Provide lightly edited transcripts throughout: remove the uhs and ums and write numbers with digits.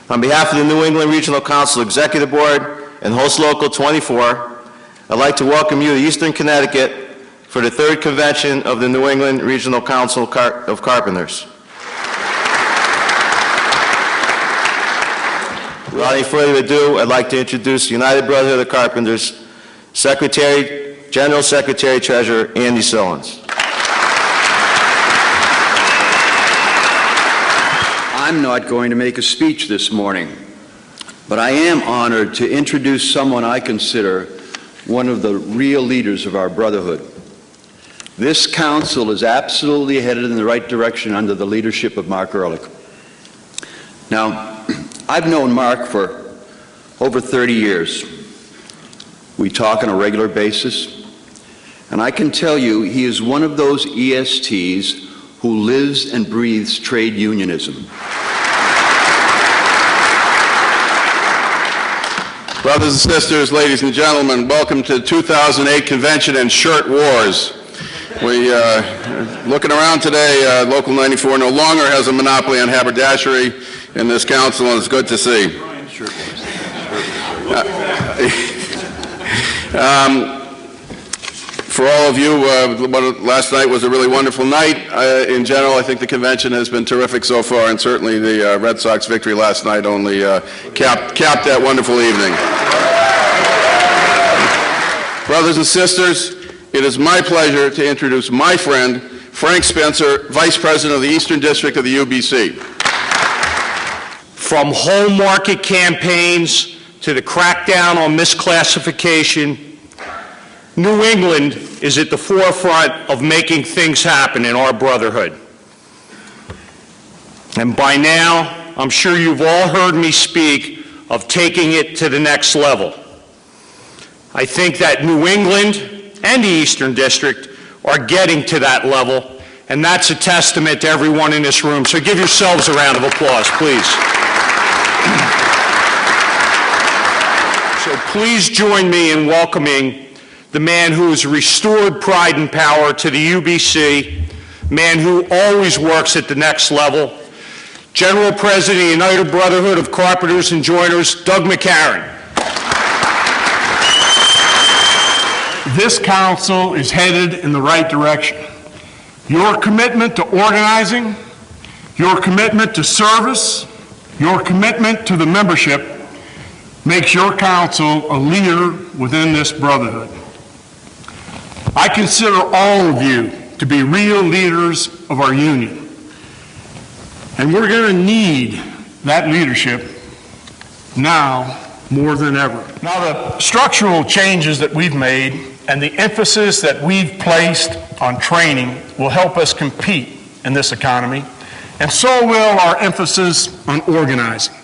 On behalf of the New England Regional Council Executive Board and Host Local 24, I'd like to welcome you to Eastern Connecticut for the third convention of the New England Regional Council of Carpenters. Without any further ado, I'd like to introduce the United Brotherhood of Carpenters General Secretary Treasurer Andy Silins. I'm not going to make a speech this morning, but I am honored to introduce someone I consider one of the real leaders of our brotherhood. This council is absolutely headed in the right direction under the leadership of Mark Erlich. Now, I've known Mark for over 30 years. We talk on a regular basis, and I can tell you he is one of those ESTs who lives and breathes trade unionism. Brothers and sisters, ladies and gentlemen, welcome to the 2008 Convention and Shirt Wars. We looking around today, Local 94 no longer has a monopoly on haberdashery in this council, and it's good to see. For all of you, last night was a really wonderful night. In general, I think the convention has been terrific so far, and certainly the Red Sox victory last night only capped that wonderful evening. Brothers and sisters, it is my pleasure to introduce my friend, Frank Spencer, Vice President of the Eastern District of the UBC. From home market campaigns to the crackdown on misclassification, New England is at the forefront of making things happen in our brotherhood. And by now, I'm sure you've all heard me speak of taking it to the next level. I think that New England and the Eastern District are getting to that level, and that's a testament to everyone in this room. So give yourselves a round of applause, please. So please join me in welcoming the man who has restored pride and power to the UBC, man who always works at the next level, General President of the United Brotherhood of Carpenters and Joiners, Doug McCarron. This council is headed in the right direction. Your commitment to organizing, your commitment to service, your commitment to the membership makes your council a leader within this brotherhood. I consider all of you to be real leaders of our union. And we're going to need that leadership now more than ever. Now, the structural changes that we've made and the emphasis that we've placed on training will help us compete in this economy, and so will our emphasis on organizing.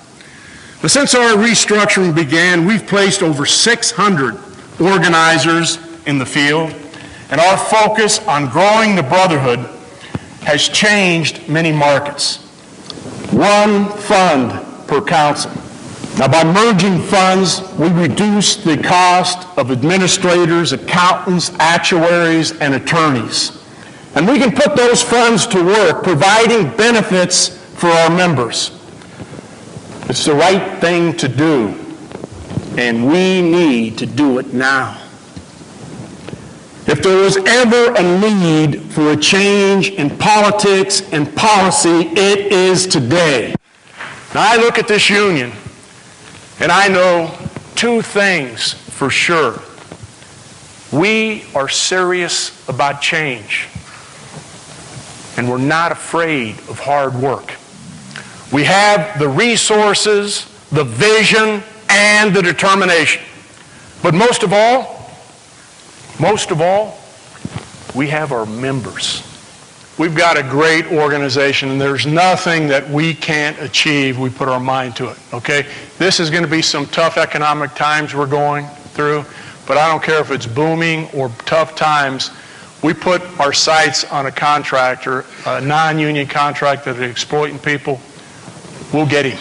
But since our restructuring began, we've placed over 600 organizers in the field, and our focus on growing the brotherhood has changed many markets. One fund per council. Now, by merging funds, we reduce the cost of administrators, accountants, actuaries, and attorneys. And we can put those funds to work providing benefits for our members. It's the right thing to do, and we need to do it now. If there was ever a need for a change in politics and policy, it is today. Now, I look at this union, and I know two things for sure. We are serious about change, and we're not afraid of hard work. We have the resources, the vision, and the determination. But most of all, we have our members. We've got a great organization, and there's nothing that we can't achieve. We put our mind to it, okay? This is going to be some tough economic times we're going through, but I don't care if it's booming or tough times. We put our sights on a contractor, a non-union contractor that's exploiting people. We'll get him.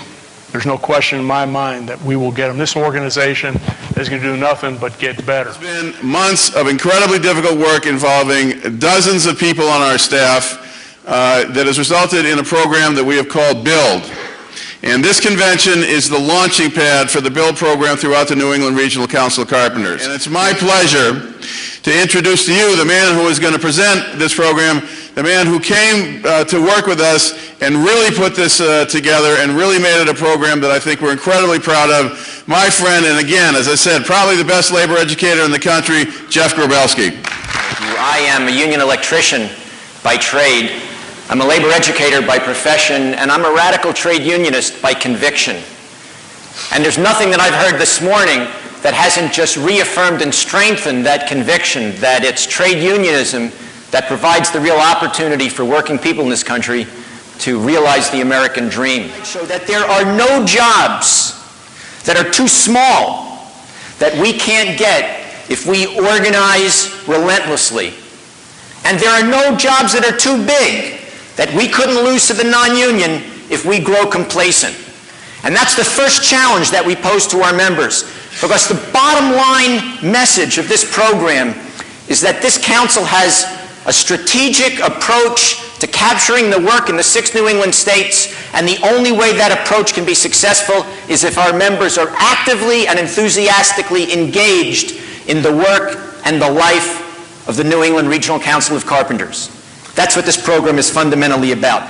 There's no question in my mind that we will get him. This organization is going to do nothing but get better. It's been months of incredibly difficult work involving dozens of people on our staff that has resulted in a program that we have called BUILD. And this convention is the launching pad for the build program throughout the New England Regional Council of Carpenters. And it's my pleasure to introduce to you the man who is going to present this program, the man who came to work with us and really put this together and really made it a program that I think we're incredibly proud of. My friend, and again, as I said, probably the best labor educator in the country, Jeff Grabelsky. I am a union electrician by trade. I'm a labor educator by profession, and I'm a radical trade unionist by conviction. And there's nothing that I've heard this morning that hasn't just reaffirmed and strengthened that conviction that it's trade unionism that provides the real opportunity for working people in this country to realize the American dream. So that there are no jobs that are too small that we can't get if we organize relentlessly. And there are no jobs that are too big that we couldn't lose to the non-union if we grow complacent. And that's the first challenge that we pose to our members, because the bottom line message of this program is that this council has a strategic approach to capturing the work in the 6 New England states, and the only way that approach can be successful is if our members are actively and enthusiastically engaged in the work and the life of the New England Regional Council of Carpenters. That's what this program is fundamentally about.